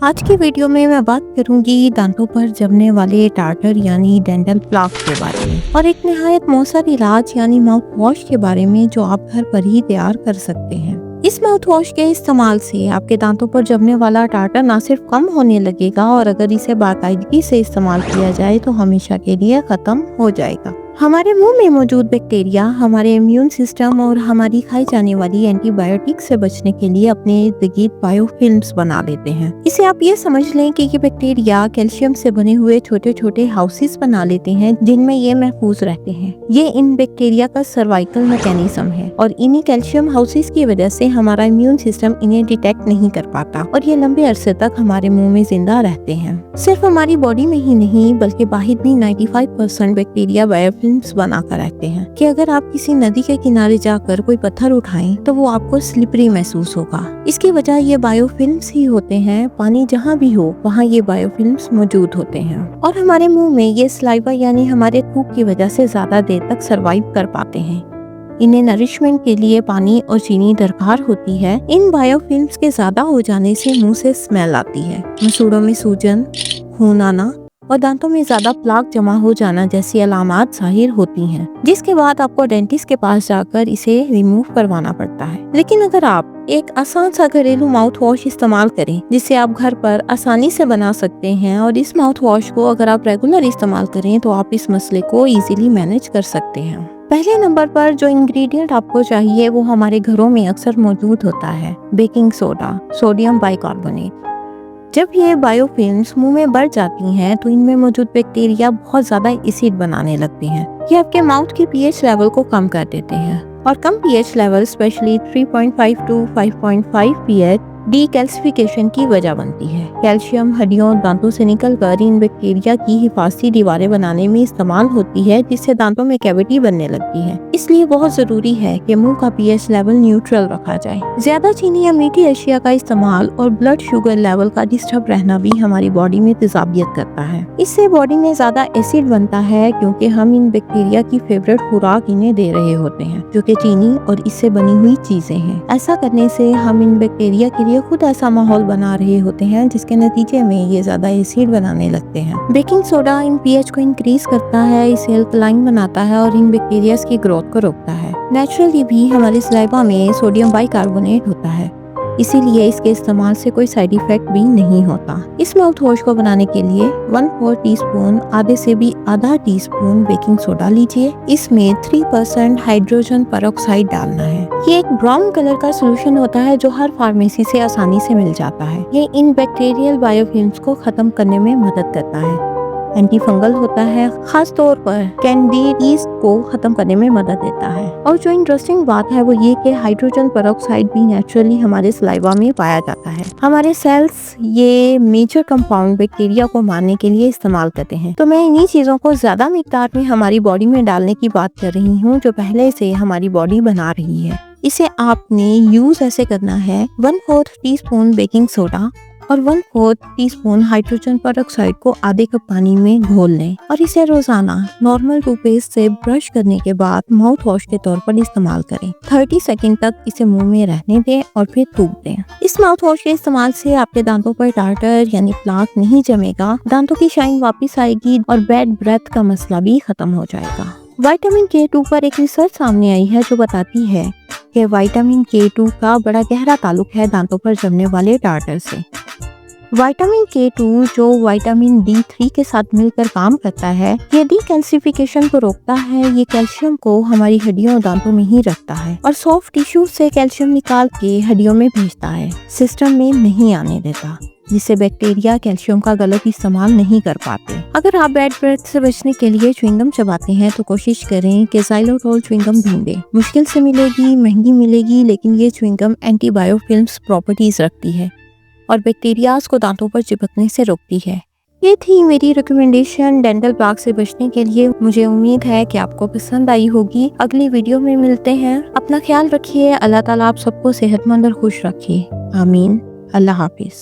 आज की वीडियो में मैं बात करूंगी दांतों पर जमने वाले टार्टर यानी डेंटल प्लाक के बारे में और एक निहायत मौसर इलाज यानी माउथ वॉश के बारे में जो आप घर पर ही तैयार कर सकते हैं। इस माउथ वॉश के इस्तेमाल से आपके दांतों पर जमने वाला टार्टर न सिर्फ कम होने लगेगा और अगर इसे बाकायदगी से इस्तेमाल किया जाए तो हमेशा के लिए खत्म हो जाएगा। हमारे मुंह में मौजूद बैक्टीरिया हमारे इम्यून सिस्टम और हमारी खाई जाने वाली एंटीबायोटिक से बचने के लिए अपने इर्द गिर्द बायोफिल्म्स बना लेते हैं। इसे आप ये समझ लें कि ये बैक्टीरिया कैल्शियम से बने हुए छोटे छोटे हाउसेस बना लेते हैं जिनमें ये महफूज रहते हैं। ये इन बैक्टीरिया का सर्वाइकल मैकेनिज्म है और इन्हीं कैल्शियम हाउसेस की वजह से हमारा इम्यून सिस्टम इन्हें डिटेक्ट नहीं कर पाता और ये लंबे अरसे तक हमारे मुंह में जिंदा रहते हैं। सिर्फ हमारी बॉडी में ही नहीं बल्कि बाहर भी 95% बैक्टीरिया बायोफिल्म्स बनाकर रहते हैं कि अगर आप किसी नदी के किनारे जाकर कोई पत्थर उठाएं तो वो आपको स्लिपरी महसूस होगा। इसकी वजह ये बायोफिल्म्स ही होते हैं। पानी जहाँ भी हो वहाँ ये बायोफिल्म्स मौजूद होते हैं और हमारे मुंह में ये सलाइवा यानी हमारे थूक की वजह से ज्यादा देर तक सरवाइव कर पाते हैं। इन्हें नरिशमेंट के लिए पानी और चीनी दरकार होती है। इन बायोफिल्म्स के ज्यादा हो जाने से मुंह से स्मेल आती है, मसूड़ों में सूजन, खून आना और दांतों में ज्यादा प्लाक जमा हो जाना जैसी अलामात जाहिर होती हैं, जिसके बाद आपको डेंटिस्ट के पास जाकर इसे रिमूव करवाना पड़ता है। लेकिन अगर आप एक आसान सा घरेलू माउथ वॉश इस्तेमाल करें जिसे आप घर पर आसानी से बना सकते हैं और इस माउथ वॉश को अगर आप रेगुलर इस्तेमाल करें तो आप इस मसले को इजीली मैनेज कर सकते हैं। पहले नंबर पर जो इंग्रेडिएंट आपको चाहिए वो हमारे घरों में अक्सर मौजूद होता है बेकिंग सोडा, सोडियम बाइकार्बोनेट। जब ये बायोफिल्म्स मुंह में बढ़ जाती हैं तो इनमें मौजूद बैक्टीरिया बहुत ज्यादा एसिड बनाने लगते हैं। ये आपके माउथ के पीएच लेवल को कम कर देते हैं और कम pH level specially 3.5 to 5.5 pH decalcification की वजह बनती है। कैल्शियम हड्डियों और दांतों से निकलकर इन बैक्टीरिया की हिफाजती दीवारें बनाने में इस्तेमाल होती है जिससे दांतों में कैविटी बनने लगती है। इसलिए बहुत जरूरी है कि मुंह का पीएच लेवल न्यूट्रल रखा जाए। ज्यादा चीनी या मीठी अशिया का इस्तेमाल और ब्लड शुगर लेवल का डिस्टर्ब रहना भी हमारी बॉडी में तेजाबियत करता है। इससे बॉडी में ज्यादा एसिड बनता है क्योंकि हम इन बैक्टीरिया की फेवरेट खुराक इन्हें दे रहे होते हैं जो कि चीनी और इससे बनी हुई चीजें हैं। ऐसा करने से हम इन बैक्टीरिया के लिए खुद ऐसा माहौल बना रहे होते हैं जिसके नतीजे में ये ज्यादा एसिड बनाने लगते हैं। बेकिंग सोडा इन पीएच को इंक्रीज करता है, इसे अल्कलाइन बनाता है और इन बैक्टीरिया की ग्रोथ को रोकता है। नेचुरली भी हमारे सलाइवा में सोडियम बाइकार्बोनेट होता है, इसीलिए इसके इस्तेमाल से कोई साइड इफेक्ट भी नहीं होता। इस माउथ वॉश को बनाने के लिए 1/4 टीस्पून आधे से भी आधा टीस्पून बेकिंग सोडा लीजिए। इसमें 3% हाइड्रोजन पेरोक्साइड डालना है। ये एक ब्राउन कलर का सोल्यूशन होता है जो हर फार्मेसी से आसानी से मिल जाता है। ये इन बैक्टीरियल बायोफिल्म्स को खत्म करने में मदद करता है, एंटी फंगल होता है, खास तौर पर कैंडिडीज को खत्म करने में मदद देता है। और जो इंटरेस्टिंग बात है वो ये कि हाइड्रोजन पेरोक्साइड भी नेचुरली हमारे सलाइवा में पाया जाता है। हमारे सेल्स ये मेजर कंपाउंड बैक्टीरिया को मारने के लिए इस्तेमाल करते हैं। तो मैं इन्हीं चीजों को ज्यादा मिकदार में हमारी बॉडी में डालने की बात कर रही हूँ जो पहले से हमारी बॉडी बना रही है। इसे आपने यूज ऐसे करना है 1/4 टीस्पून बेकिंग सोडा और 1/4 टीस्पून हाइड्रोजन पेरोक्साइड को आधे कप पानी में घोल लें और इसे रोजाना नॉर्मल टूथपेस्ट से ब्रश करने के बाद माउथ वॉश के तौर पर इस्तेमाल करें। 30 सेकंड तक इसे मुंह में रहने दें और फिर थूक दें। इस माउथ वॉश के इस्तेमाल से आपके दांतों पर टार्टर यानी प्लाक नहीं जमेगा, दांतों की शाइन वापस आएगी और बैड ब्रेथ का मसला भी खत्म हो जाएगा। विटामिन K2 पर एक रिसर्च सामने आई है जो बताती है कि विटामिन K2 का बड़ा गहरा ताल्लुक है दांतों पर जमने वाले टार्टर से। विटामिन K2 जो विटामिन D3 के साथ मिलकर काम करता है, ये डीकैल्सिफिकेशन को रोकता है। ये कैल्शियम को हमारी हड्डियों और दांतों में ही रखता है और सॉफ्ट टिश्यू से कैल्शियम निकाल के हड्डियों में भेजता है, सिस्टम में नहीं आने देता, जिससे बैक्टीरिया कैल्शियम का गलत इस्तेमाल नहीं कर पाते। अगर आप बैड ब्रेथ से बचने के लिए च्युइंगम चबाते हैं तो कोशिश करें कि xylitol च्युइंगम ढूंढें। मुश्किल से मिलेगी, महंगी मिलेगी, लेकिन ये च्युइंगम एंटी बायोफिल्म्स प्रॉपर्टीज रखती है और बैक्टीरियाज को दांतों पर चिपकने से रोकती है। ये थी मेरी रिकमेंडेशन डेंटल प्लाक से बचने के लिए। मुझे उम्मीद है कि आपको पसंद आई होगी। अगली वीडियो में मिलते हैं। अपना ख्याल रखिए। अल्लाह ताला आप सबको सेहतमंद और खुश रखिए। आमीन। अल्लाह हाफिज।